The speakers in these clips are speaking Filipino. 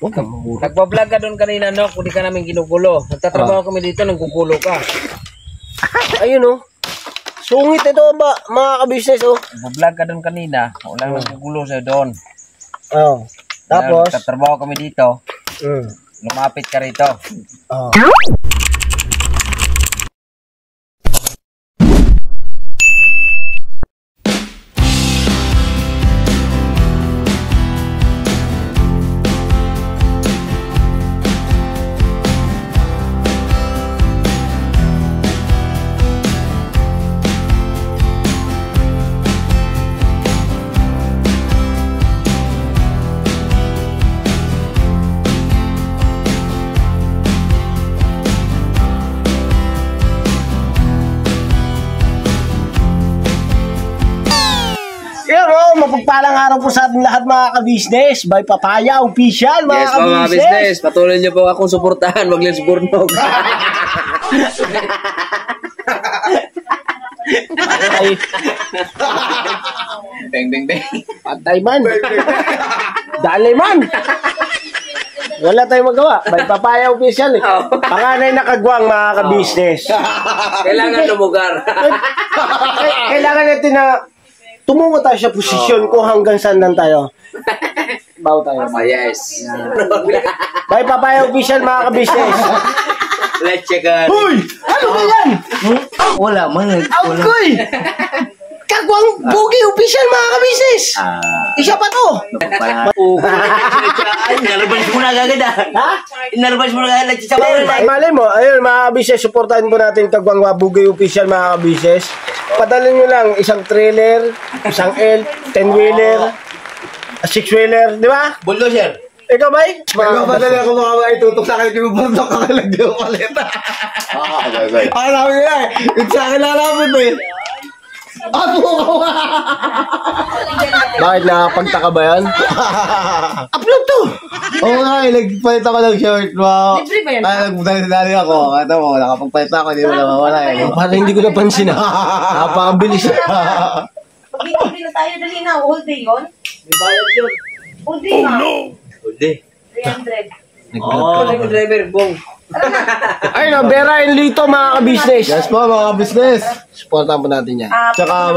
Huwag kang mahuro. Nagpa-vlog ka doon kanina, no? Kung di ka namin ginugulo. Nagtatrabaho kami dito, nanggugulo ka. Ayun oh. Sungit ito ba, mga ka-business oh. Nagpa-vlog ka doon kanina. Walang nanggugulo sa'yo doon. Oh. Tapos? Nagtatrabaho kami dito. Lumapit ka rito. Oh. Mapagpalang araw po sa ating lahat mga ka-business by Papaya Official mga yes, ka-business. Yes mga business, patuloy niyo po akong suportahan, wag lang suburnog. Beng beng beng. Patay man. Dali man. Wala tayong magawa. By Papaya Official eh. Panganay na kagwang mga ka-business. Kailangan lumugar. Kailangan natin na tumungo tayo sa posisyon kung hanggang saan lang tayo. Bawa tayo. Yes. By Papaya Official mga ka-business. Let's check it. Hoy! Ano ba yan? Wala man. Agoy! Kagwang Bugi Official mga ka-business. Isa pa to. Inarabas mo na agad ha? Inarabas mo na agad. Malay mo, ayun mga ka-business, supportahan po natin Kagwang Bugi Official mga ka-business. Padala nyo lang isang trailer, isang L, 10-wheeler, 6-wheeler, di ba? Bulldozer. Ikaw ba? Magpapadali ako mga itutok sa akin, pinubundok ka kalagdi yung paleta. Alam mo yan, yung sa akin alam mo eh. Bakit nakapagtaka ba yan? Upload to! Oo nga, nagpalit ako ng short mo. Libre ba yan? Nagpalit ako. Ito mo, nakapagpalit ako, hindi mo na mawala eh. Parang hindi ko napansin ha. Napakabilis. Pag-ibig na tayo, dali na. All day yun? May bayad yun. All day na. All day. 300. Driver, bong. Ayun o, Vera and Lito mga ka-business. Yes po mga business. Supportahan po natin yan. Tsaka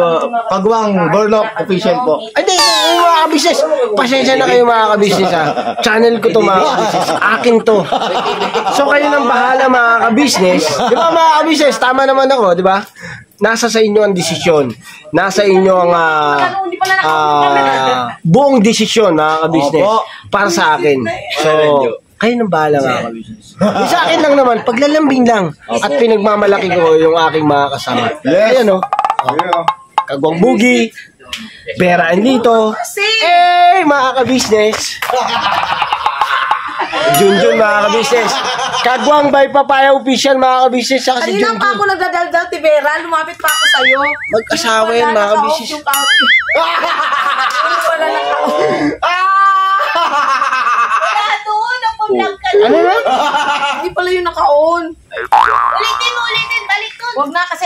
Kagwang Burlock Official po. Ay, hindi, mga ka-business. Pasensya na kayo mga ka-business ha. Channel ko to mga ka-business. Akin to. So kayo nang bahala mga ka-business. Di ba mga ka-business, tama naman ako, di ba? Nasa sa inyo ang desisyon. Nasa inyo ang buong desisyon mga ka-business. Para sa akin. So, kayo nang bahala mga ka-business. Sa akin lang naman, paglalambing lang. At pinagmamalaki ko yung aking mga kasama. Ayan o. Kagwang Bugi, Vera and Lito. Eh, mga ka-business. Junjun mga ka-business. Kagwang by Papaya Official mga ka-business. Saka si Kanina Junjun. pa ako nagdadaldal, Tivera. Lumapit pa ako sa'yo. Mag-asawa yan mga ka-business. Wala na ka. Wala doon. Nagpa-vlog ka Ano na? Hindi pala yung naka-on. Ulitin, balik ko. Huwag na kasi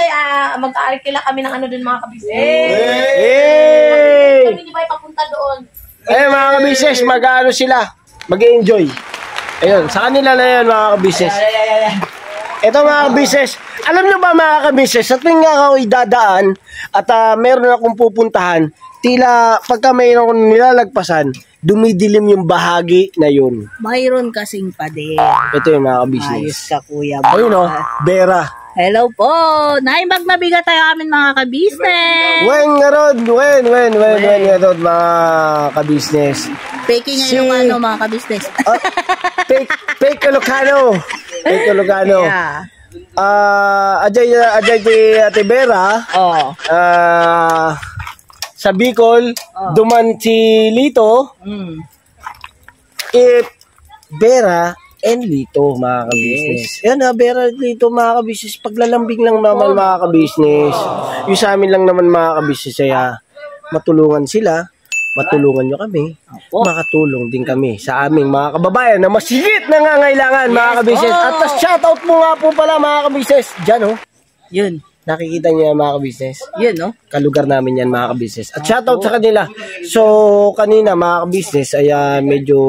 mag-aarkila kami ng ano dun mga kabisnes. Hey! Kami hindi ba papunta doon? Eh mga ka-business, mag-ano sila? Mag-enjoy. Ayun, sa kanila na yan mga ka-business. Ito mga ka-business, alam nyo ba mga ka-business, sa tuwing nga ako idadaan at meron akong pupuntahan, tila pagka mayroon akong nilalagpasan, dumidilim yung bahagi na yun. Mayroon kasing pader. Ito yung mga ka-business. Ayos ka, kuya. Ayun o, Vera. Hello po. Naimag na bigat tayo amin mga kabisnes. Wen nga rod, wen nga rod mga ka-business. Faking ngayon ano mga kabisnes. Fake Ilocano. Fake Ilocano. Yeah. Ajay ti Ate Vera. Oh. Sa Bicol, duman si Lito. It Vera and Lito mga ka-business. Yan na, Vera and Lito mga ka-business. Paglalambing lang naman mga ka-business. Yung sa amin lang naman mga ka-business. Kaya matulungan sila. Matulungan nyo kami, makatulong din kami sa aming mga kababayan na masigit nangangailangan mga ka-business. At shoutout mo nga po pala mga ka-business. Diyan oh. Yun. Nakikita niyo yan mga ka-business. Yun no? Kalugar namin yan mga ka-business. At shoutout sa kanila. So kanina mga ka-business ay medyo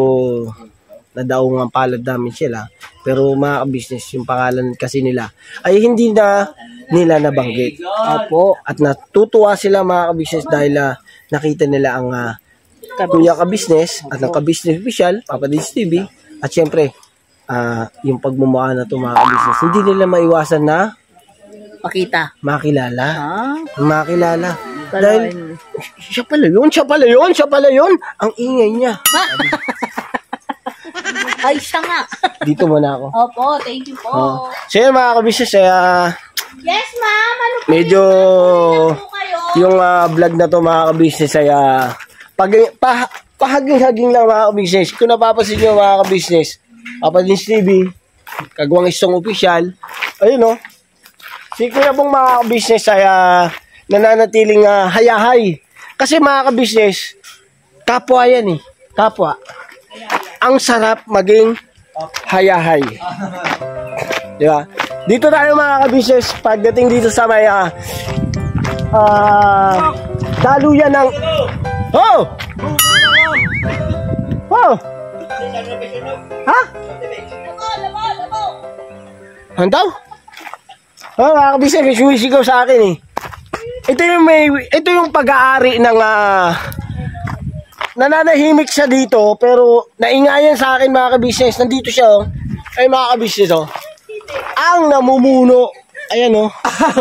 nadaungang palad namin sila. Pero mga ka-business, yung pangalan kasi nila ay hindi na nila nabanggit. Opo. At natutuwa sila mga ka-business dahil nakita nila ang Kuya Ka-business at ang Ka-business official, Papa Dins TV. At syempre, yung pagmumukha na ito mga ka-business, hindi nila maiwasan na Pakita. makilala. Ah, Makilala. dahil... Dahil, siya pala yun. Ang ingay niya. Ay, siya nga. Dito muna ako. Opo, thank you po. Oh. So yun mga ka-business, Yes, ma'am. Ano po medyo po kayo? yung vlog na to mga ka-business ay pahaging-haging lang mga ka-business. Kung napapansin nyo mga ka-business, Papa Dins TV, Kagwang Istong Official, ayun o, si Kuya Bong mga ka-business ay nananatiling hayahay. Kasi mga ka-business, kapwa yan eh. Kapwa. Ang sarap maging hayahay. Di ba? Dito tayo mga ka-business, pagdating dito sa may daluyan ng... Oh! Oh! Ha? Ano daw? Oh, mga ka-business, may sumisigaw sa akin eh. Ito yung pag-aari ng nananahimik siya dito pero naingayan sa akin mga ka-business. Nandito siya oh. Ay mga ka-business oh. Ang namumuno. Ayan oh.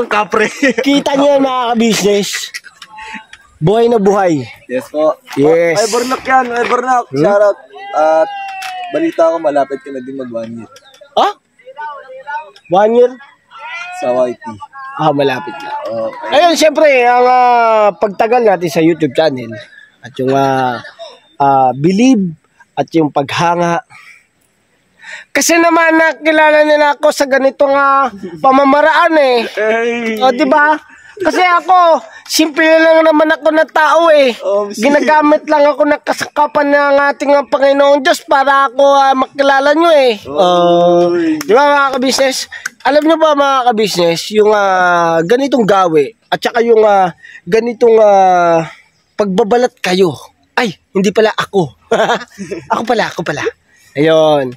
Kapre. Kita niyo mga ka-business. Buhay na buhay. Yes po. Yes. Ay, Bornok yan. Ay, Bornok. Shoutout. At balita ko, malapit ka na din mag 1 year. Ah? 1 year? Sa YT. Malapit na. Okay. Ayun, siyempre, ang pagtagal natin sa YouTube channel at yung believe at yung paghanga. Kasi naman nakilala nila ako sa ganitong pamamaraan eh. O, di ba? Kasi ako, simple lang naman ako na tao eh. Ginagamit lang ako ng kasangkapan ng ating Panginoong Diyos para ako makilala nyo eh. Di ba mga ka-business? Alam nyo ba mga ka-business, yung ganitong gawi at saka yung ganitong pagbabalat kayo. Ay, hindi pala ako. Ako pala. Ayun.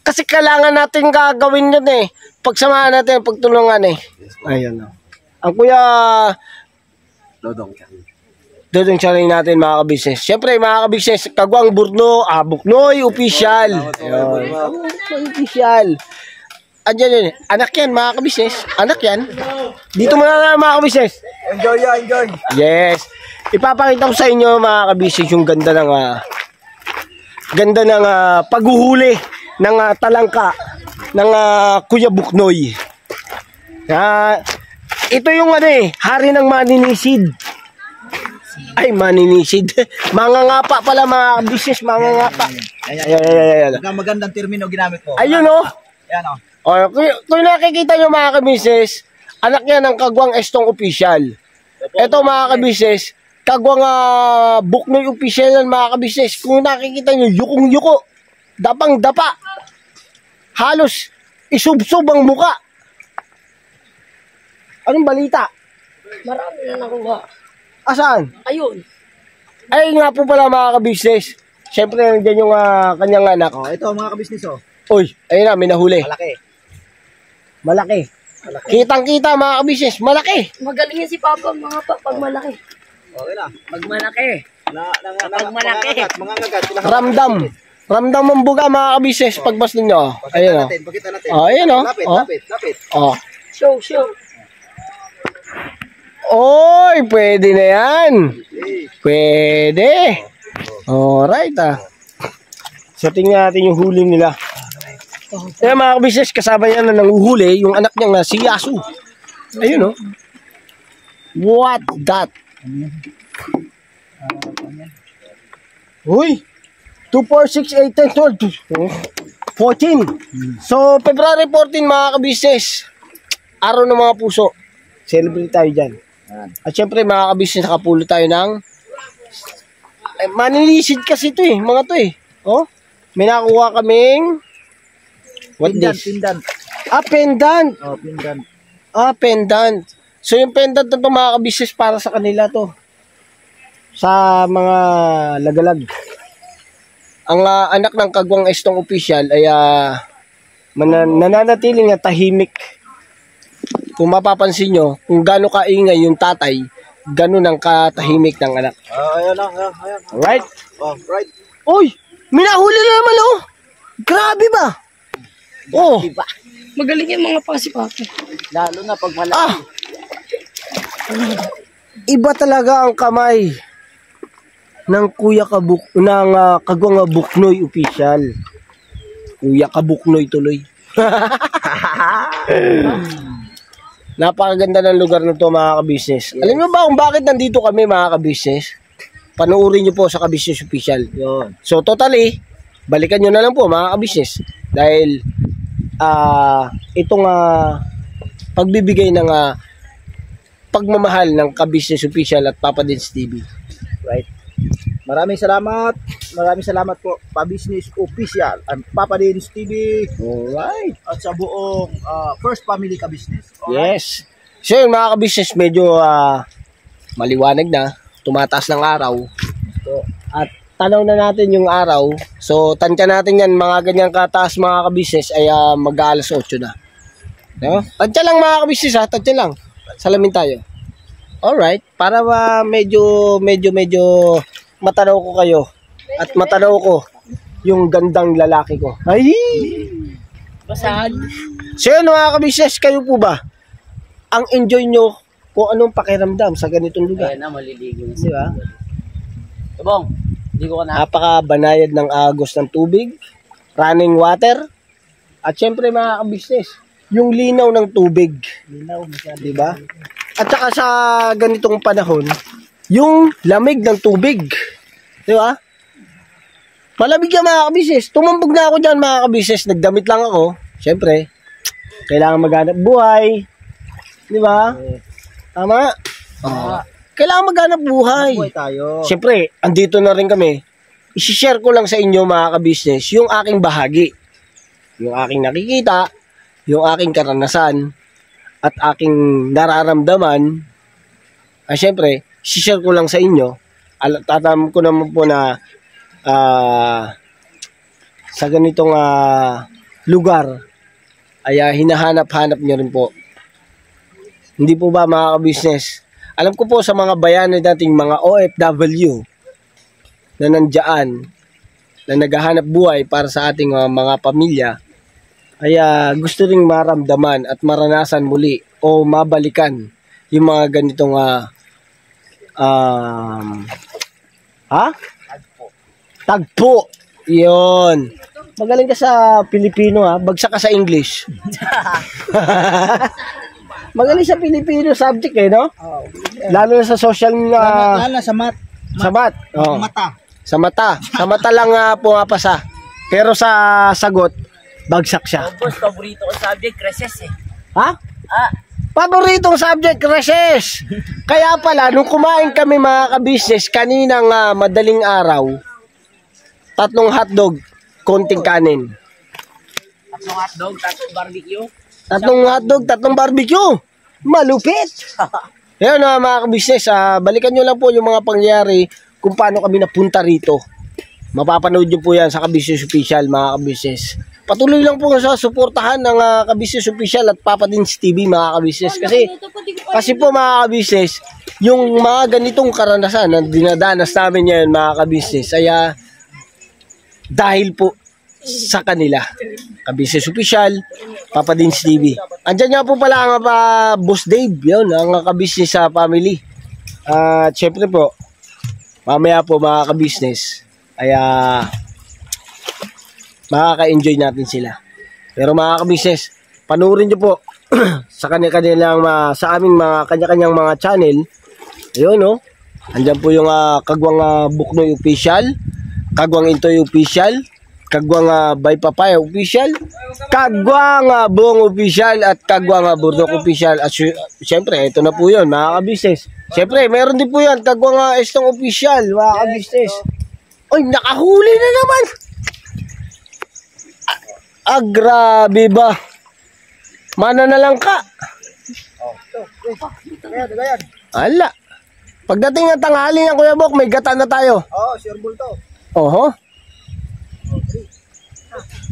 Kasi kailangan natin gagawin yun eh. Pagsamahan natin, pagtulungan eh. Ayun. Ang Kuya Dodong Charing natin mga ka-business. Siyempre mga ka-business, Kagwang Buknoy Official. Ayun. Buknoy Official. Andiyan yun. Anak yan mga ka-business. Anak yan. Dito muna na mga ka-business. Enjoy. Yes. Ipapakita ko sa inyo mga ka-business yung ganda ng paghuhuli ng talangka ng Kuya Buknoy. Ito yung hari ng maninisid. Ay, maninisid. Mangangapa pala mga business, mangangapa. Ayan. Magandang termino ginamit ko. Ayun oh. Ayan oh. Kung nakikita nyo mga ka-business, anak yan ng Kagwang Estong Official. Ito mga ka-business, Kagwang Buknoy Official yan mga ka-business. Kung nakikita nyo, yukong-yuko, dapang-dapa. Halos isubsob ang muka. Anong balita? Marami na nakuha. Asaan? Ayun. Ay nga po pala mga ka-business. Siyempre nandiyan yung kanyang anak. Ito mga ka-business oh. Uy, ayun na, may nahuli. Malaki. Kitang-kita mga ka-business, malaki. Magaling yan si Papa pag malaki. Okay na. Pag malaki. Pag malaki. Mangangagat. Ramdam ang buga mga ka-business pagbas ninyo. Ayun o. Pakita natin. Ayun o. Lapit. Show. Oy, pwede na yan. Pwede. Alright So tingnan natin yung huli nila. Kaya mga ka-business, kasama niya na nanguhuli yung anak niya na si Yasu. Ayun o. What that? Uy. 2, 4, 6, 8, 10, 12, 14. So, February 14 mga ka-business. Araw ng mga puso. Celebrate tayo dyan. At syempre mga ka-business, nakapulo tayo ng maninisid kasi ito mga to Oh, may nakuha kaming Pendant. Pendant. Pendant. Pendant. So yung pendant na to mga ka-business para sa kanila to. Sa mga lagalag. ang anak ng Kagwang Estong Official ay nananatiling na tahimik. Kung mapapansin nyo, kung gaano kaingay yung tatay, gano'n ang katahimik ng anak. Ayan. Alright? Oh, right. Uy! Minahuli na naman, oh! Grabe ba? Oh! Magaling yung mga pasipato. Lalo na pag malaki. Ah! Iba talaga ang kamay ng Kagwang Buknoy Official. Kuya Kabuknoy tuloy. Napakaganda ng lugar na to, mga kabisnes. Alam niyo ba kung bakit nandito kami, mga kabisnes? Panuorin niyo po sa Kabisnes Official. Yun. So totally, balikan niyo na lang po, mga kabisnes. Dahil itong pagbibigay ng pagmamahal ng Kabisnes Official at Papa Dins TV. Right. Maraming salamat po, Pa-Business Official and Papa Dins TV. Alright. At sa buong First Family Ka-Business. Yes. So yun, mga kabisnes, medyo maliwanag na. Tumataas ng araw. So, at tanaw na natin yung araw. So, tansya natin yan, mga ganyang kataas, mga kabisnes, ay mag-aalas 8 na. No? Tansya lang, mga kabisnes, ha? Tansya lang. Salamin tayo. Alright. Para medyo matanaw ko kayo. At matanaw ko yung gandang lalaki ko. Ay! Basag. So yun, mga kabisnes, kayo po ba? Ang enjoy nyo kung anong pakiramdam sa ganitong lugar. Ayan na, maliligo na Di ba? Tabong, hindi ko ka na. Napakabanayad ng agos ng tubig, running water, at syempre, mga kabisnes, yung linaw ng tubig. Di ba? At saka sa ganitong panahon, yung lamig ng tubig. Di ba? Malamig yan, mga kabisnes. Tumambog na ako dyan, mga kabisnes. Nagdamit lang ako. Syempre, kailangan maghanap buhay. Di ba? Tama? Kailangan maghanap buhay. Buhay tayo. Syempre, andito na rin kami. I-share ko lang sa inyo, mga kabisnes, yung aking bahagi. Yung aking nakikita, yung aking karanasan, at aking nararamdaman. Syempre, i-share ko lang sa inyo. Tatam ko naman po na sa ganitong lugar ay hinahanap-hanap nyo rin po. Hindi po ba, mga kabisnes? Alam ko po sa mga bayanan nating mga OFW na nandiyan, na naghahanap buhay para sa ating mga pamilya, ay gusto ring maramdaman at maranasan muli o mabalikan yung mga ganitong tagpo. Yun. Magaling ka sa Pilipino, ha? Bagsak ka sa English. Magaling sa Pilipino subject, eh, no? Lalo na sa social Lala sa mat. sa mat. Oh. Mata. Sa mata. Sa mata lang pumapasa. Pero sa sagot, bagsak siya. Boss, paborito ko subject, recess eh. Ha? Paboritong subject, recess. Kaya pala, nung kumain kami, mga kabisnes, kaninang madaling araw, 3 hotdog, konting kanin. 3 hotdog, 3 barbecue. 3 hotdog, 3 barbecue. Malupit. Yan, mga kabisnes, balikan nyo lang po yung mga pangyayari kung paano kami napunta rito. Mapapanood nyo po yan sa Kabisnes Official, mga kabisnes. Patuloy lang po sa suportahan ng Kabisnes Official at Papa Dins TV, mga kabisnes. Kasi po, mga kabisnes, yung mga ganitong karanasan na dinadanas namin ngayon, mga kabisnes, ay dahil po sa kanila. Kabisnes Official, Papa Dins TV. Andyan nga po pala ang Boss Dave, yun, ang kabisnes sa family. At syempre po, mamaya po, mga kabisnes, ay makaka-enjoy natin sila. Pero, mga kabisnes, panoorin nyo po sa kanilang sa aming mga kanya-kanyang mga channel. Ayun, no? Andyan po yung Kagwang Buknoy Official, Kagwang Intoy Official, Kagwang Bay Papaya Official, Kagwang Buong Official, at Kagwang Burdok Official. At syempre, ito na po yun, mga kabisnes. Syempre, meron din po yan, Kagwang Estong Official, mga kabisnes. Oy, nakahuli na naman! Grabe ba? Mana na lang ka. Ala. Pagdating ng tanghali ng Kuya Bok, may gata na tayo. Sure bull to. Oho.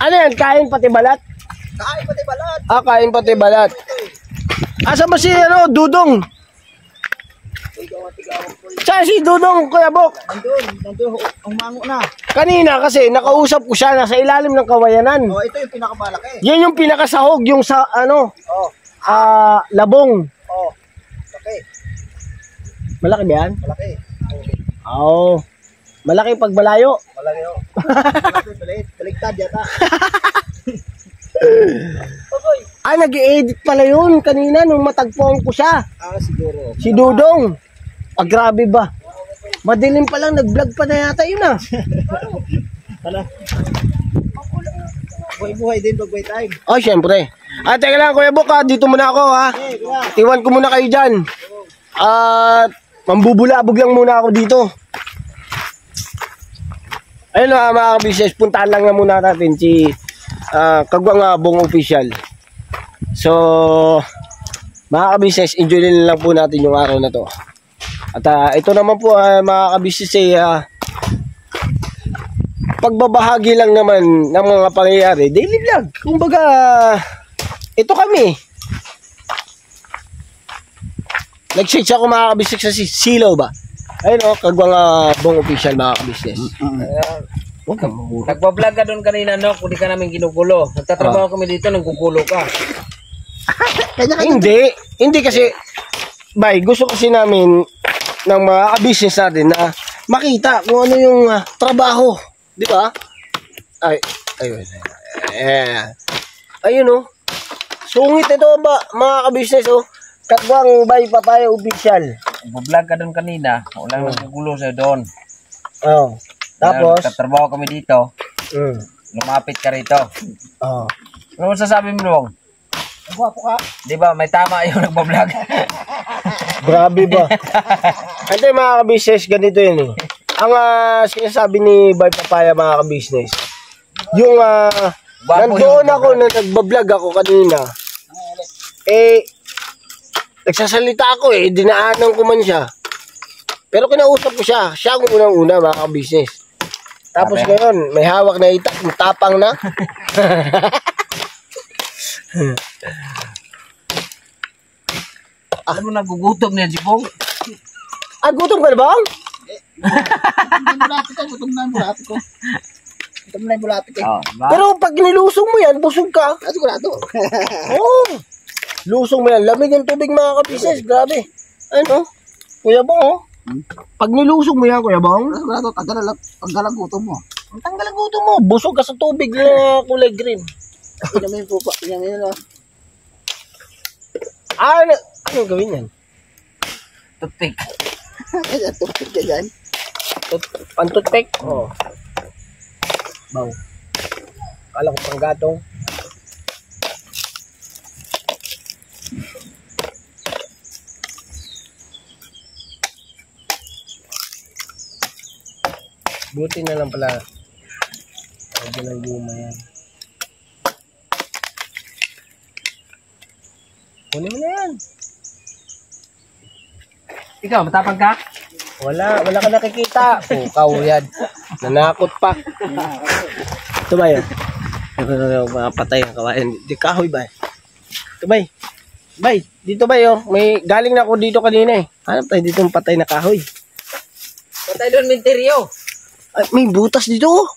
Ano yan? Kain pati balat? Kain pati balat. Ah, kain pati balat. Asa ba si Dudong? Saan si Dudong, Kuya Bok? Nandun, umango na. Kanina kasi nakausap ko siya nasa ilalim ng kawayanan. Oh, ito yung pinakamalaki. Yan yung pinakasahog, yung sa Oh, labong. oh. Okay, Malaki ba yan? malaki. Oo. Malaki pag malayo. Malaki oh. Malaki, baligtad yata. Ah, nag-i-edit pala yun kanina nung matagpuan ko siya. Siguro. Si Dudong. Ah, grabe ba? Madilim pa lang, nag-vlog pa na yata yun ah. Buhay-buhay din pag may time. Oh, syempre. Ah, teka lang, Kuya Bok, dito muna ako ha. Iwan ko muna kayo dyan. At mambubulabog lang muna ako dito. Ayun na mga ka-business, puntaan lang na muna natin si Kagwang Bong Official. So, mga ka-business, enjoy lang po natin yung araw na to. At ito naman po mga ka-business pagbabahagi lang naman ng mga pangyayari, daily vlog. Kumbaga, ito kami. Nag-search ako mga ka-business sa Silaw ba? Ayun o, Kagwang Bong Official mga ka-business. Nagpa-vlog ka doon kanina, no? Kung di ka namin ginugulo. Nagtatrabaho kami dito, nanggugulo ka. Hindi kasi, bay, gusto kasi namin ng mga ka-business natin na makita kung ano yung trabaho. Di ba? Ayun o. Sungit ito ba, mga ka-business o. Kagwang by Papaya Official. Nagpa-vlog ka doon kanina. Walang nanggugulo sa'yo doon. Oh. Tapos? Nagtatrabaho kami dito. Lumapit ka rito. Oh. Ano masasabi mo, Long? Gwapo ka. Di ba, may tama yung nagpa-vlog. Grabe ba? Hindi mga ka-business, ganito yun eh. Ang sinasabi ni Bay Papaya mga ka-business, yung nandoon ako na nagbablog ako kanina, nagsasalita ako dinaanan ko man siya. Pero kinausap ko siya ang unang-una mga ka-business. Tapos ngayon, may hawak na itak, tapang na. Alam mo, nagugutom niya, Jibong. Gutom ka na ba? Gutom na yung bulati ko. Oh, diba? Pero pag nilusong mo yan, busog ka. Sigurado. Oo. Lusong mo yan. Lamig ang tubig mga ka-business. Grabe. Ano? Kuya Bong, pag nilusong mo yan, Kuya Bong, Sigurado, tanggal ang gutom mo. ang tanggal ang gutom mo. Busog ka sa tubig na kulay green. Pinamin po pa. Pinamin yun. Anong gawin yan? Tutik. Kaya tupit ka dyan. Pantutek? Oo. Baw. Kala ko pang gatong. Buti na lang pala. Lagyan ng guma yan. Kunin mo na yan. Ikaw, matapang ka? Wala ka nakikita. Pukaw yan. Nanakot pa. Ito ba yun? Mga patay ang kawain. Di kahoy ba? Ito ba? Bay, dito ba yun? May galing na ako dito kanina eh. Hanap tayo dito ng patay na kahoy. Patay doon, minteryo. Ay, may butas dito oh.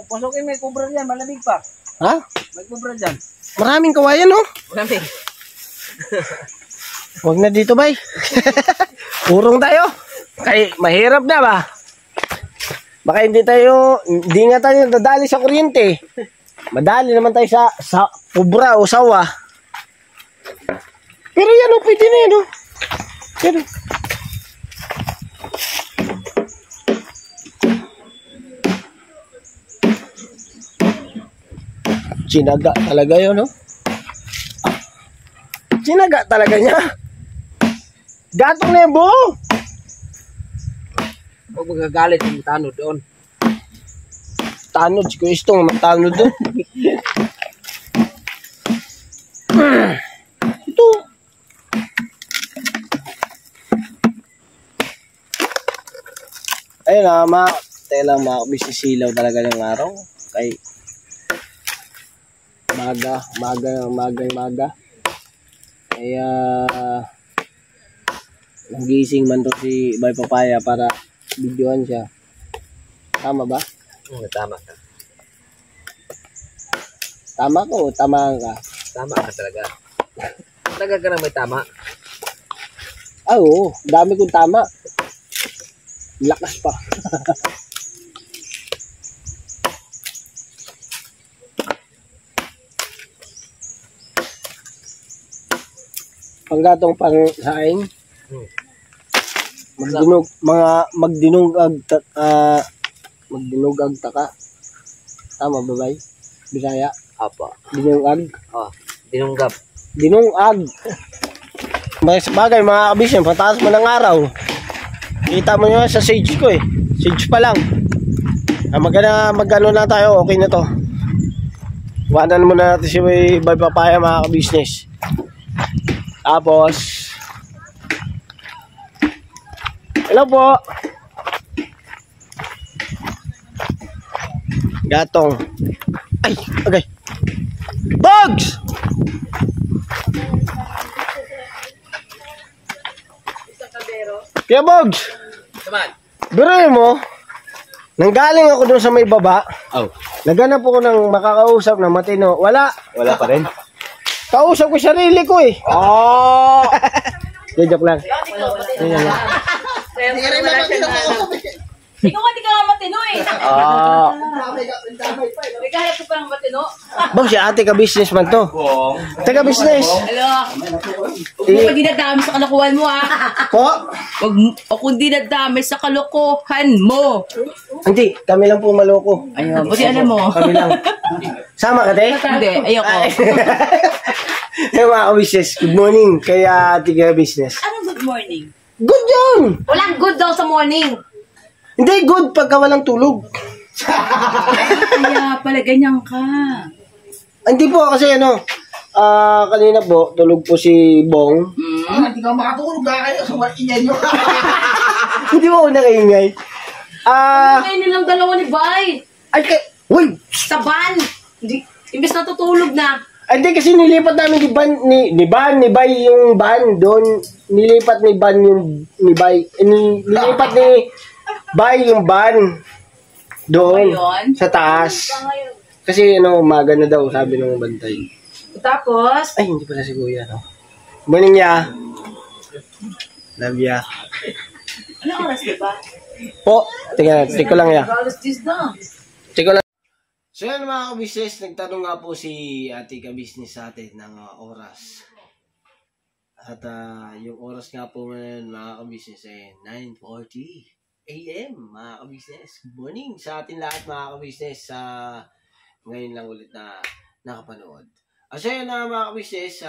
Pasukin, may kubra dyan, malamig pa. Ha? May kubra dyan. Maraming kawayan oh. Malamig. Huwag na dito bay. Urong tayo. Kay mahirap na ba? Baka hindi nga tayo dadali sa kuryente. Madali naman tayo sa kubra o sawa. Pero yan o, pwede na yan o. Pero sinaga talaga yun no? Sinaga talaga niya. Gatong na yung buo. Huwag magagalit yung tanod doon. Tanod, si Kuistong magtanod doon. Ito. Ayun na, tayo lang makabisisilaw talaga ng araw. Kay Maga. Kaya nagising man to si Bay Papaya para videoan siya. Tama ba? Tama ka. Tama ko o tama ka? Tama ka talaga. Talaga ka na may tama. Ah, oo. Dami kong tama. Lakas pa. Panggatong pangsaing. Magdinugag taka. Tama ba, Bay? Bisaya. Apa. Dinungag. Oh, dinunggap. Dinungag. Bagay mga kabisnes, pataas mo ng araw. Kita mo nyo sa sage ko eh. Sage pa lang. Magano na tayo, okay na to. Iwanan muna natin si Bay Papaya mga kabisnes. Tapos, hello po. Gatong. Ay, okay. Bugs! Kaya Bugs, Saman. biruin mo, nanggaling ako dun sa may baba. Oh. Naghanap ako ng makakausap na matino. Wala. Wala pa rin. Kausap ko sarili ko eh. Oh! Joke lang. Ikaw ka di ka matino eh. Ah. May kahit ko parang matino. Bang si ate ka businessman to. Taga business. Hello. Huwag mo dinadami sa kalokohan mo ah. Po? Huwag kung dinadami sa kalokohan mo. Hindi, kami lang po maloko. Ayun, buti alam mo. Kami lang. Sama ka, te? Hindi, ayoko. Hey mga business, good morning kay ate ka business. Anong good morning? Good yun! Walang good daw sa morning. Hindi good pagka walang tulog. Kaya pala ganyan ka. Hindi po kasi kanina po, tulog po si Bong. Hindi ka makatulog ka kayo sa ingay nyo. Hindi mo ako nakaingay. Ngayon nilang dalawa ni Bay. Uy! Sa van. Imbes na tutulog na. Hindi kasi nilipat namin ni Bay yung van doon. Nilipat ni Ban yung ni Bay. Nilipat ni Bay yung van doon Ayun. sa taas. Kasi umaga na daw sabi ng bantay. Tapos, Ay, hindi pala si Kuya, no? Morning ya. Love ya. anong oras diba? Po, tingnan, tiko lang ya. Alas 10 na. Tiko lang. So yan mga kabisnes, nagtanong nga po si ate kabisnes sa atin ng oras. At yung oras nga po ngayon mga kabisnes ay 9:40 AM mga kabisnes. Good morning sa atin lahat mga kabisnes sa ngayon lang ulit na nakapanood. So yun mga kabisnes,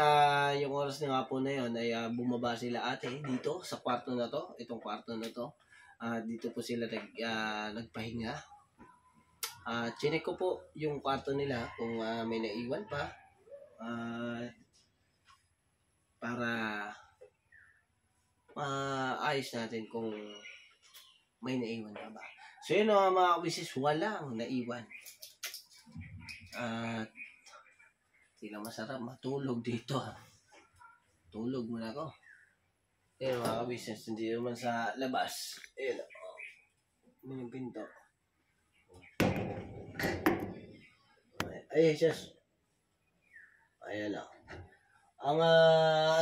yung oras na nga po na yun ay bumaba sila ate dito sa kwarto na to. Itong kwarto na to. Dito po sila nagpahinga. Chinek ko po yung kwarto nila kung may naiwan pa. Para ayos natin kung may naiwan na ba. So yun mga kabisnes, walang naiwan. Hindi lang masarap matulog dito. Tulog muna ako. Ayun mga kabisnes, hindi naman sa labas. Ayun yung pinto. Ayun siya. Ayan o. Ang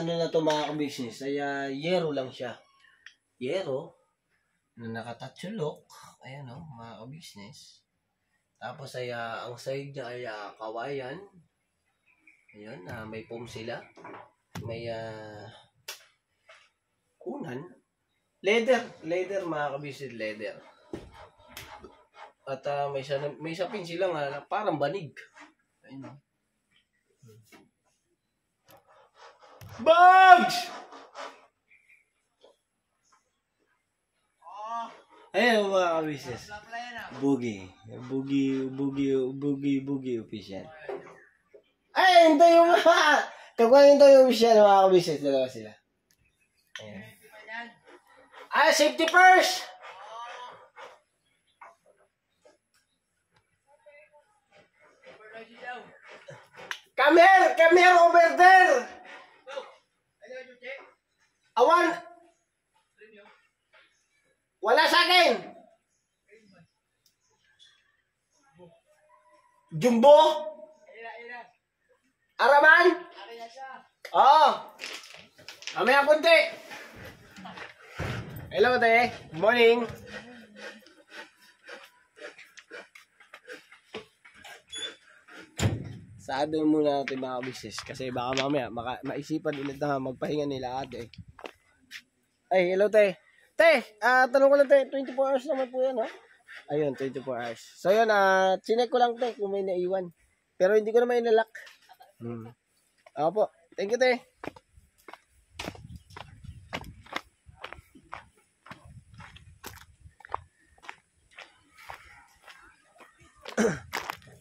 ano na to mga kabisnes ay yero lang siya. Yero na nakatatsulok. Ayan o mga kabisnes. Tapos ay ang side niya ay kawayan. Ayun, may foam sila. May kunan. Leather mga kabisnes, leather. At may sapin sila nga parang banig. Ayun o. Bugs! Ayun mga kabisnes. Boogie official. Ay, hintayo mo ha! Kagwain hintayo mo siya mga kabisnes. Dalawa sila. Ayan. Safety first! Come here over there. Awan. Wala sa akin. Jumbo? Araman? Oo. Mamaya kunti. Hello, te. Good morning. Saado muna natin mga business kasi baka mamaya maisipan ulit na magpahinga nila ate. Ay, hello, te. Te, tanong ko lang, te. 24 hours naman po yan, ha? Ayun, 24 hours. So, yun, chinek ko lang, te, kung may naiwan. Pero hindi ko naman inalak. Opo. Thank you, te.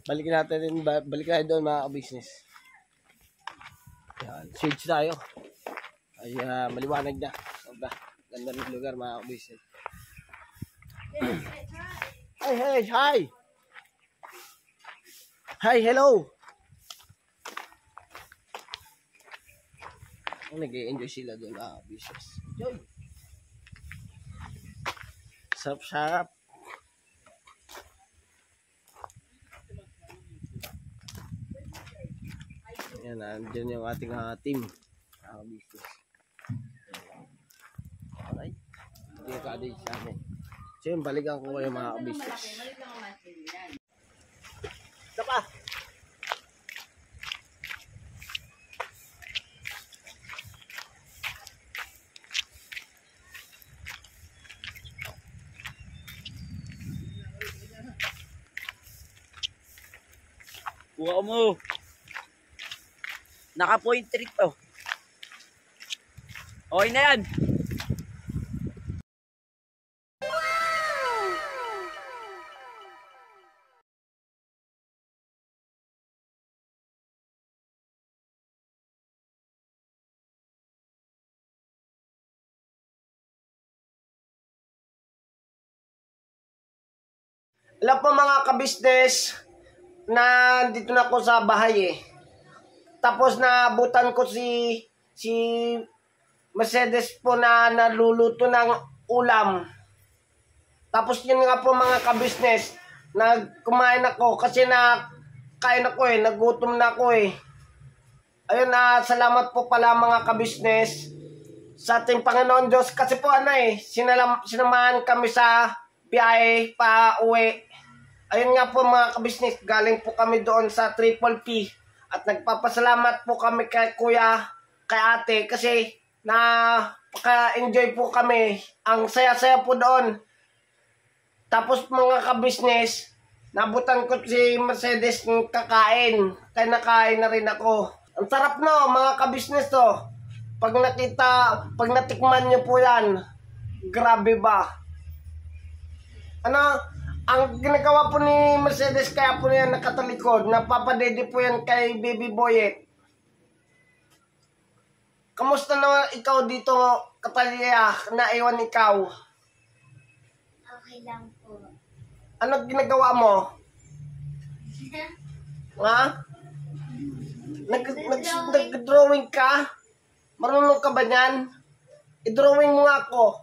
Balikin natin doon mga business. Yan, switch tayo. Ay, maliwanag na. Sobra. Ganda ng lugar mga business. Hi. Hi, hello. Nag-i-enjoy sila doon mga business. Enjoy. Sarap. Yan, andyan yung ating team. Business. Alright. Hindi ka din sa amin. So yun, balikan ko kayo mga business. Isa pa. Kuha mo. Naka-point trick to. Okay na yan. Alam po mga kabisnes, na dito na ako sa bahay eh. Tapos naabutan ko si Mercedes po na naluluto ng ulam. Tapos yun nga po mga kabisnes, nagkumain ako kasi kain ako eh, nagutom na ako eh. Ayun salamat po pala mga kabisnes sa ating Panginoon Diyos kasi po sinamahan kami sa biyahe pa uwi. Ayun nga po mga kabisnes, galing po kami doon sa Triple P. At nagpapasalamat po kami kay kuya, kay ate, kasi napaka-enjoy po kami. Ang saya-saya po doon. Tapos mga kabisnes, nabutan ko si Mercedes ng kakain. Kaya nakain na rin ako. Ang sarap no, mga kabisnes to. Pag natikman nyo po yan, grabe ba? Ang ginagawa po ni Mercedes, kaya po niya nakatalikod, napapadede po yan kay Baby Boyet. Kamusta naman ikaw dito, Catalia, naiwan ikaw? Okay lang po. Ano ginagawa mo? Ha? Nag-drawing ka? Marunong ka ba niyan? I-drawing mo nga ako.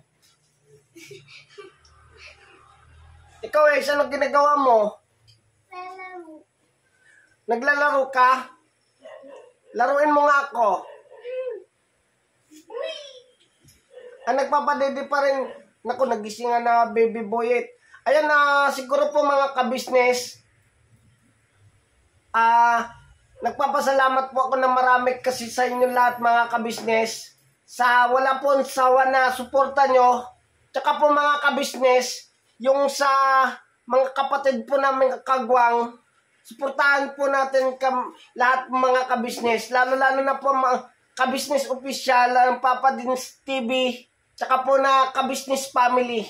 Ikaw saan ang ginagawa mo? Naglalaro ka? Laruin mo nga ako. Nagpapadede pa rin. Naku, nagising na Baby Boyet. Ayan siguro po mga kabisnes. Nagpapasalamat po ako na marami kasi sa inyo lahat mga kabisnes. Sa wala po sawa na suporta nyo. Tsaka po mga kabisnes, yung sa mga kapatid po namin kagwang, suportahan po natin lahat mga kabisnes, lalo-lalo na po mga kabisnes official, ang Papa Dins TV, tsaka po na kabisnes family.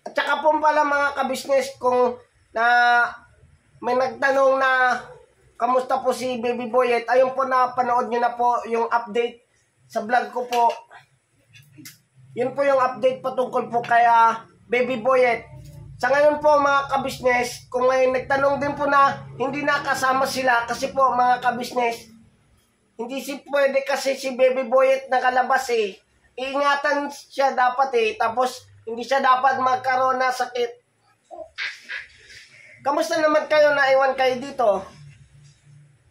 At tsaka po pala mga kabisnes, kung may nagtanong na kamusta po si Baby Boyet, ayun po panood nyo na po yung update sa vlog ko po. Yun po yung update patungkol po kaya Baby Boyet. Sa ngayon po mga kabisnes, kung ngayon nagtanong din po na hindi nakasama sila kasi po mga kabisnes, hindi pwede kasi si Baby Boyet nakalabas eh. Iingatan siya dapat eh, tapos hindi siya dapat magkaroon na sakit. Kamusta naman kayo, naiwan kayo dito?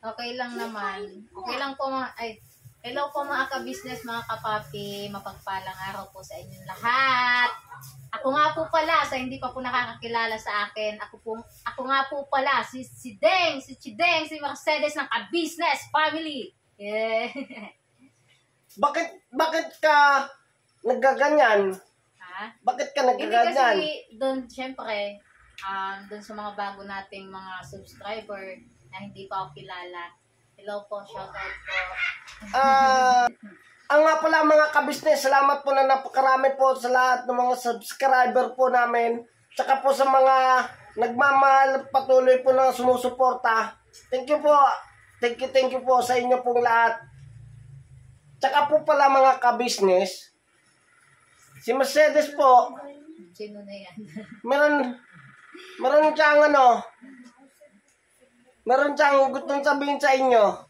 Okay lang naman. Okay lang po hello po mga ka-business, mga kapapi. Mapagpalang araw po sa inyong lahat. Ako nga po pala, sa hindi pa po nakakakilala sa akin, ako nga po pala, si Chideng, si Mercedes ng ka-business family. Yeah. Bakit ka nagaganyan? Ha? Bakit ka Hindi nagaganyan? kasi doon, syempre, doon sa mga bago nating mga subscriber na hindi pa ako kilala. Hello po, shoutout po. Ang nga pala mga kabisnes, salamat po na napakarami po sa lahat ng mga subscriber po namin. Tsaka po sa mga nagmamahal, patuloy po na sumusuporta. Thank you po. Thank you po sa inyo pong lahat. Tsaka po pala mga kabisnes, si Mercedes po, Sino na yan? meron siyang meron siyang gustong sabihin sa inyo.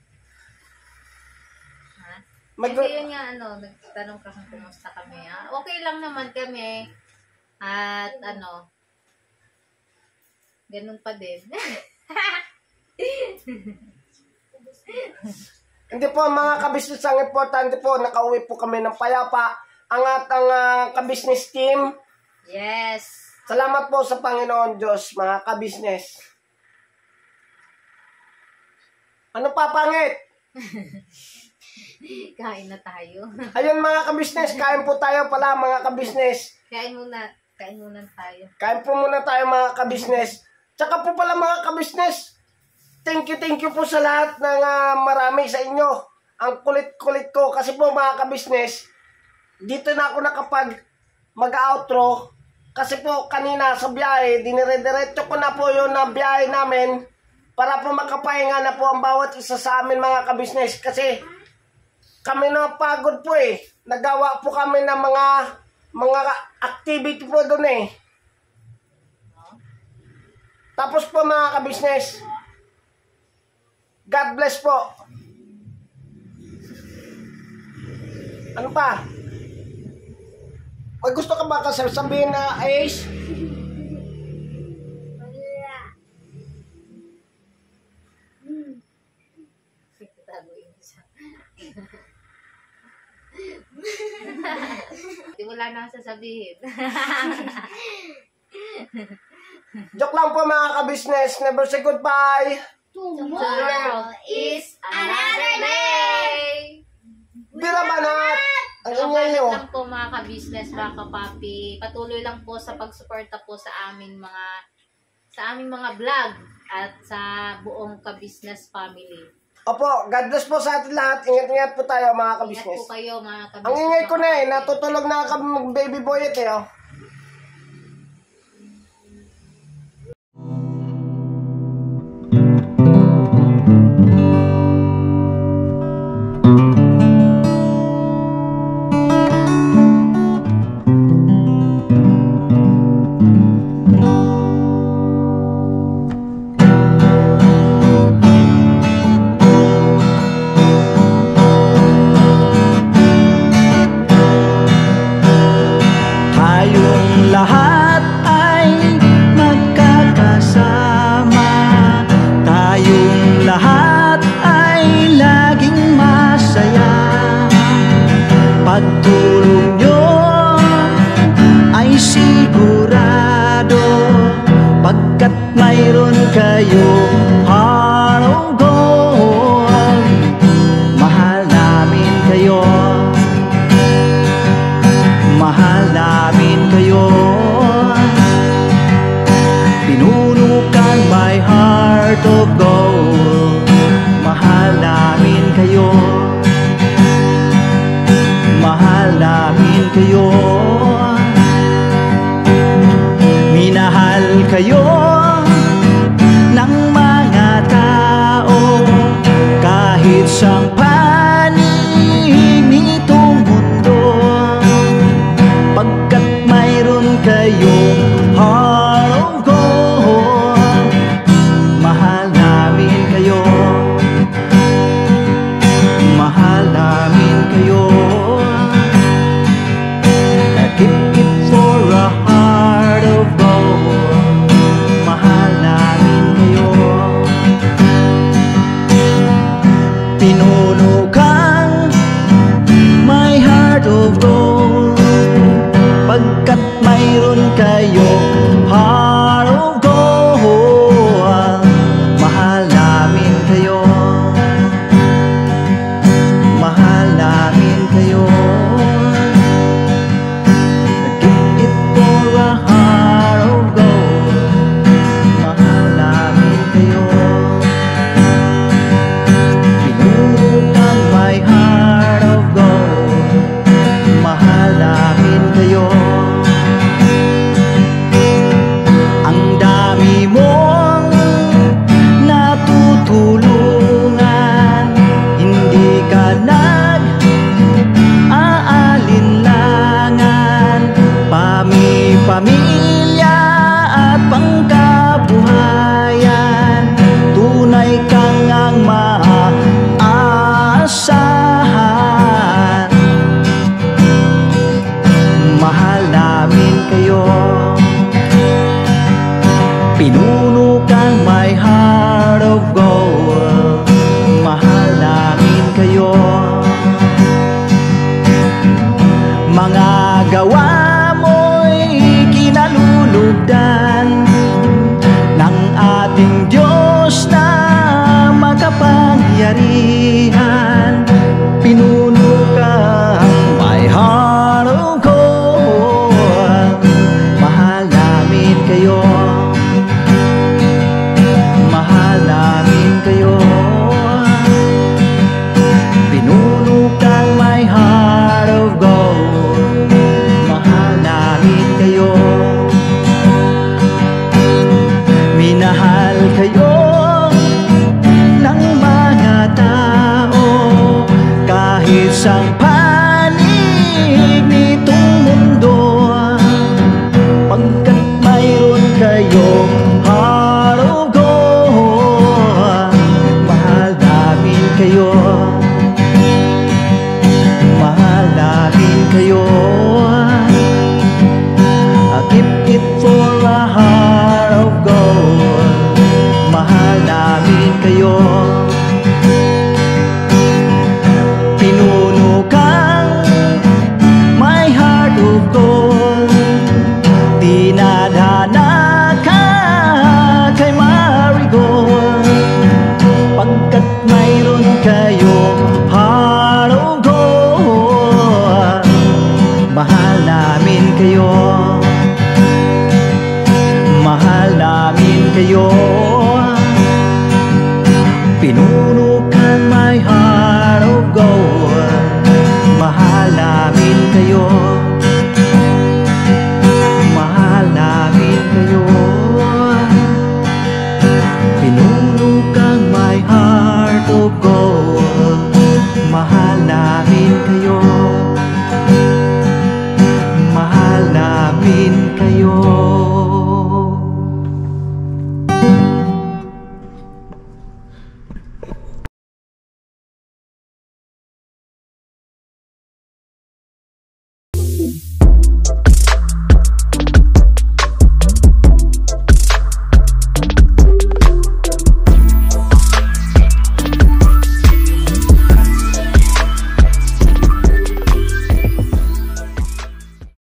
Kasi yun nga, nagtanong ka kung kumusta kami. Okay lang naman kami. At ganun pa din. Hindi po mga kabisnes, ang importante po, nakauwi po kami ng payapa. Ang atang kabisnes team. Yes. Salamat po sa Panginoon Diyos, mga kabisnes. Ano pa pangit? Kain na tayo. Ayun mga kabisnes, kain po tayo pala mga kabisnes. Kain muna tayo. Kain po muna tayo mga kabisnes. Tsaka po pala mga kabisnes, thank you po sa lahat ng marami sa inyo. Ang kulit-kulit ko kasi po mga kabisnes, dito na ako nakapag mag-outro. Kasi po kanina sa biyahe, dinire-diretso ko na po yun na biyahe namin para po makapahinga na po ang bawat isa sa amin mga kabisnes. Kasi kami na pagod po eh. Nagawa po kami ng mga activity po doon eh. Tapos po mga kabisnes, God bless po. Ano pa? May gusto ka ba kasi sabihin na Ace? Di wala na sasabihin. Joke lang po mga kabisnes. Never say goodbye. Tomorrow is another day! Bira banat! Ang ingay nyo. lang po mga ka-business, mga kapapi. Patuloy lang po sa pagsuporta po sa aming mga vlog at sa buong ka-business family. Opo, God bless po sa atin lahat. Ingat-ingat po tayo mga Ingat kabisnes. po kayo mga ka-business. Ang ingay ko na eh. Natutulog na kami baby boy ito eh. Oh. Lahat ay magkakasama, tayong lahat ay laging masaya. Pagtulong nyo ay sigurado, pagkat mayroon kayo heart of gold. Mahal namin kayo, mahal namin kayo. Pinunukan my heart of gold. Mahal namin kayo, mahal namin kayo. Minahal kayo ng kapangyarihan, pinuno kang my heart of gold. Mahal namin kayo, mahal namin kayo, pinuno kang my heart of gold. Mahal namin kayo, minahal kayo ng mga tao kahit sang